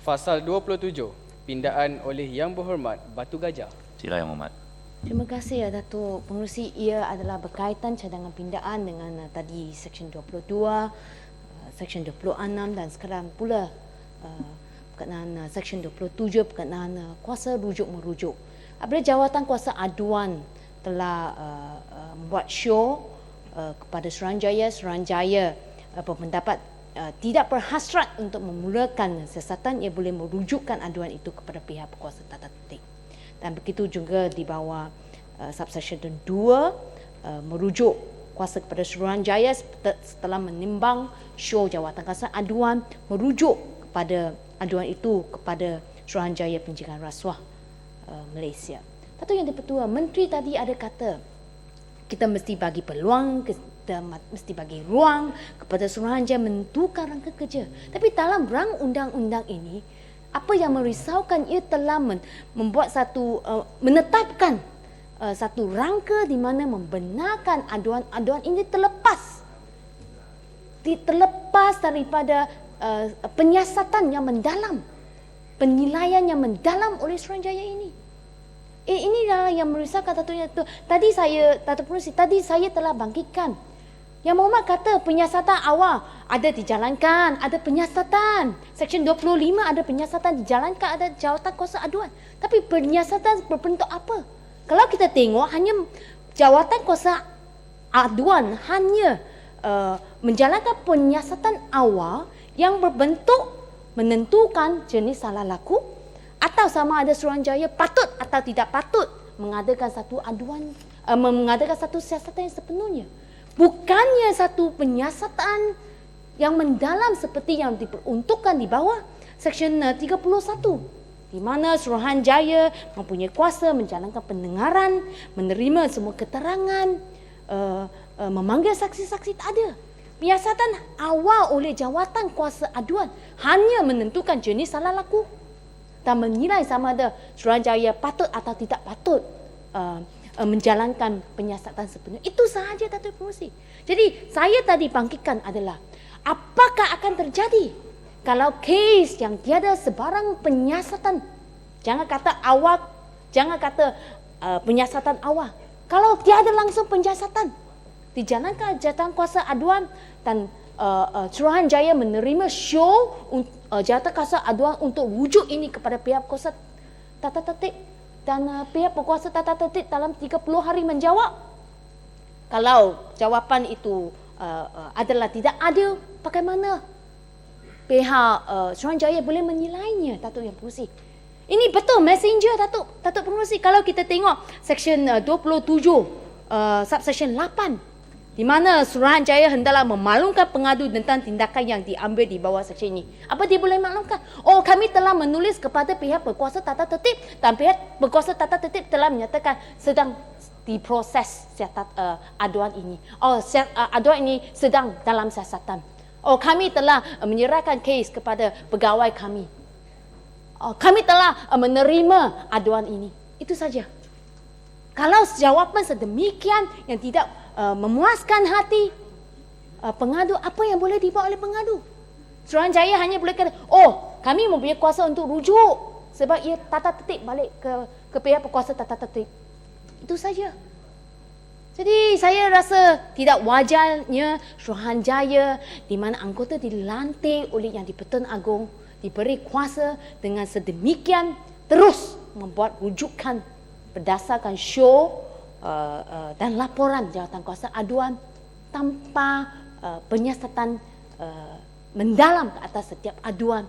Fasal 27, pindaan oleh Yang Berhormat Batu Gajah. Sila Yang Berhormat. Terima kasih Datuk Pengerusi. Ia adalah berkaitan cadangan pindaan dengan tadi Seksyen 22, Seksyen 26 dan sekarang pula berkenaan Seksyen 27 berkenaan kuasa rujuk-merujuk. Apabila Jawatan Kuasa Aduan telah membuat show kepada Suruhanjaya berpendapat tidak berhasrat untuk memulakan siasatan, ia boleh merujukkan aduan itu kepada pihak berkuasa tata tertib. Dan begitu juga di bawah subsection 2 merujuk kuasa kepada Suruhanjaya setelah menimbang show Jawatan Kuasa Aduan merujuk kepada aduan itu kepada Suruhanjaya Pencegahan Rasuah Malaysia. Datuk Yang di-Pertua, Menteri tadi ada kata kita mesti bagi peluang, kita mesti bagi ruang kepada Suruhanjaya menentukan rangka kerja. Tapi dalam rang undang-undang ini, apa yang merisaukan, ia telah membuat menetapkan satu rangka di mana membenarkan aduan-aduan ini terlepas daripada penyiasatan yang mendalam, penilaian yang mendalam oleh Suruhanjaya ini. Inilah yang merisaukan Datuk Yang. Tadi saya telah bangkitkan. Yang Mohd kata penyiasatan awal ada dijalankan, ada penyiasatan. Seksyen 25 ada penyiasatan dijalankan, ada Jawatan Kuasa Aduan. Tapi penyiasatan berbentuk apa? Kalau kita tengok, hanya Jawatan Kuasa Aduan hanya menjalankan penyiasatan awal yang berbentuk menentukan jenis salah laku atau sama ada Suruhanjaya patut atau tidak patut mengadakan satu aduan, mengadakan satu siasatan yang sepenuhnya. Bukannya satu penyiasatan yang mendalam seperti yang diperuntukkan di bawah Seksyen 31, di mana Suruhanjaya mempunyai kuasa menjalankan pendengaran, menerima semua keterangan, memanggil saksi-saksi. Tak ada. Penyiasatan awal oleh Jawatan Kuasa Aduan hanya menentukan jenis salah laku dan menilai sama ada Suruhanjaya patut atau tidak patut menjalankan penyiasatan sepenuhnya. Itu sahaja Datuk Pengerusi. Jadi saya tadi bangkitkan adalah apakah akan terjadi kalau kes yang tiada sebarang penyiasatan, jangan kata awal, jangan kata penyiasatan awal, kalau tiada langsung penyiasatan dijalankan Jawatan Kuasa Aduan dan Suruhanjaya menerima show Jawatan Kuasa Aduan untuk rujuk ini kepada pihak berkuasa tata tertib dan pihak berkuasa tata tertib dalam 30 hari menjawab. Kalau jawapan itu adalah tidak adil, bagaimana pihak Suruhanjaya boleh menilainya, Datuk Yang Pengerusi? Ini betul messenger, Datuk Pengerusi. Kalau kita tengok Seksyen 27 subsection 8, di mana Suruhanjaya hendaklah memaklumkan pengadu tentang tindakan yang diambil di bawah seksyen ini. Apa dia boleh maklumkan? Oh, kami telah menulis kepada pihak berkuasa tata tertib dan pihak berkuasa tata tertib telah menyatakan sedang diproses aduan ini. Oh, aduan ini sedang dalam siasatan. Oh, kami telah menyerahkan kes kepada pegawai kami. Oh, kami telah menerima aduan ini. Itu saja. Kalau jawapan sedemikian yang tidak memuaskan hati pengadu, apa yang boleh dibuat oleh pengadu? Suruhanjaya hanya boleh kata, oh, kami mempunyai kuasa untuk rujuk sebab ia tata tertib balik ke pihak berkuasa tata tertib. Itu saja. Jadi saya rasa tidak wajarnya Suruhanjaya di mana anggota dilantik oleh Yang di-Pertuan Agong diberi kuasa dengan sedemikian terus membuat rujukan berdasarkan show dan laporan Jawatan Kuasa Aduan tanpa penyiasatan mendalam ke atas setiap aduan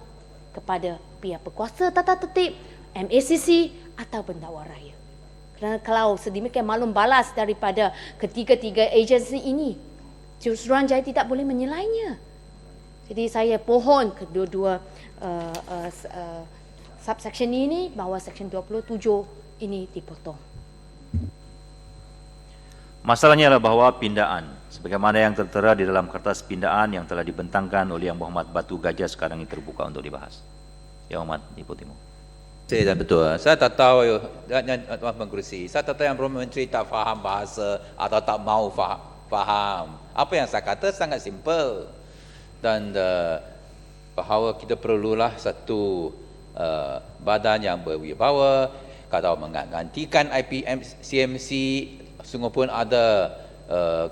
kepada pihak berkuasa tata tertib, MACC atau pendakwa raya. Kerana kalau sedemikian maklum balas daripada ketiga-tiga agensi ini, Suruhanjaya tidak boleh menilainya. Jadi saya pohon kedua-dua subsection ini bahawa Seksyen 27 ini dipotong. Masalahnya adalah bahawa pindaan, sebagaimana yang tertera di dalam kertas pindaan yang telah dibentangkan oleh Yang Berhormat Batu Gajah sekarang ini terbuka untuk dibahas. Yang Berhormat Ibu Timur. Saya tak betul. Saya tak tahu, Tuan Pengerusi, saya tak tahu Yang Berhormat Menteri tak faham bahasa atau tak mau faham. Apa yang saya kata sangat simple. Dan bahawa bahawa kita perlulah satu badan yang berwibawa. Kalau menggantikan IPM CMC, sungguh pun ada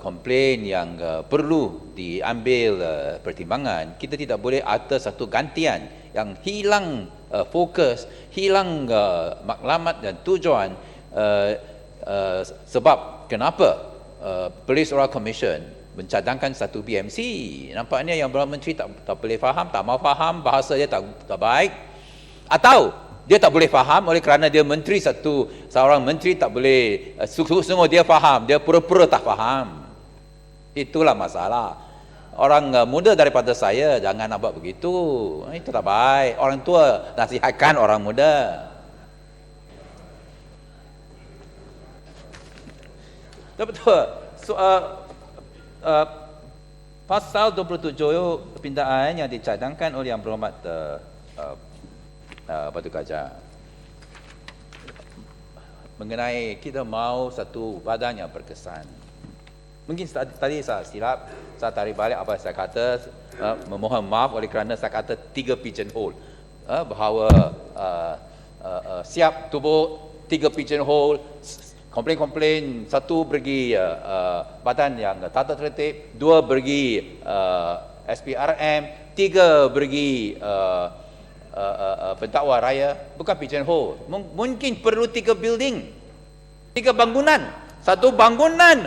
komplain yang perlu diambil pertimbangan. Kita tidak boleh ada satu gantian yang hilang fokus, hilang maklumat dan tujuan. Sebab kenapa Police Royal Commission mencadangkan satu BMC? Nampaknya yang Perdana Menteri tak boleh faham, tak mau faham, bahasa dia tak baik, atau dia tak boleh faham oleh kerana dia menteri, seorang menteri tak boleh sungguh dia faham, dia pura-pura tak faham. Itulah masalah. Orang muda daripada saya jangan nak buat begitu, itu tak baik. Orang tua nasihatkan orang muda. Betul. So, pasal 27 pindaan yang dicadangkan oleh Yang Berhormat Batu Gajah mengenai kita mau satu badan yang berkesan. Mungkin tadi saya silap, saya tarik balik apa saya kata, memohon maaf oleh kerana saya kata 3 pigeonhole, bahawa siap tubuh 3 pigeonhole, komplain-komplain, 1 bagi badan yang tata tertib, 2 bagi SPRM, 3 bagi pendakwa raya. Bukan pigeonhole, mungkin perlu 3 building, 3 bangunan, 1 bangunan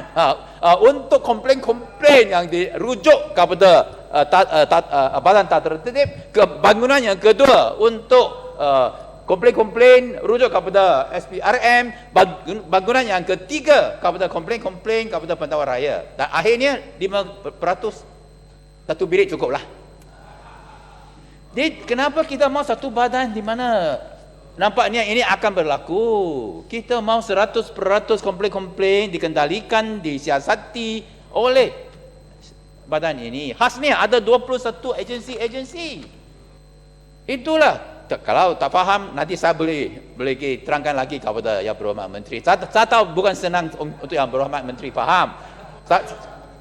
untuk komplain-komplain yang dirujuk kepada badan tata tertib, ke bangunan yang kedua untuk komplain-komplain rujuk kepada SPRM, bangunan yang ketiga kepada komplain-komplain kepada pendakwa raya, dan akhirnya 5% 1 bilik cukuplah. Jadi kenapa kita mau satu badan di mana nampaknya ini akan berlaku? Kita mau 100% komplain-komplain dikendalikan, disiasati oleh badan ini. Khasnya ada 21 agensi-agensi. Itulah. Kalau tak faham, nanti saya boleh terangkan lagi kepada Yang Berhormat Menteri. Saya tahu bukan senang untuk Yang Berhormat Menteri faham.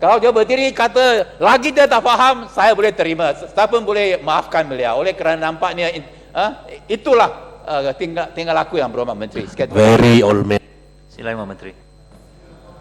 Kalau dia berdiri kata lagi dia tak faham, saya boleh terima. Saya pun boleh maafkan beliau. Oleh kerana nampaknya itulah tinggal laku Yang Berhormat Menteri. Very old man. Sila Yang Menteri.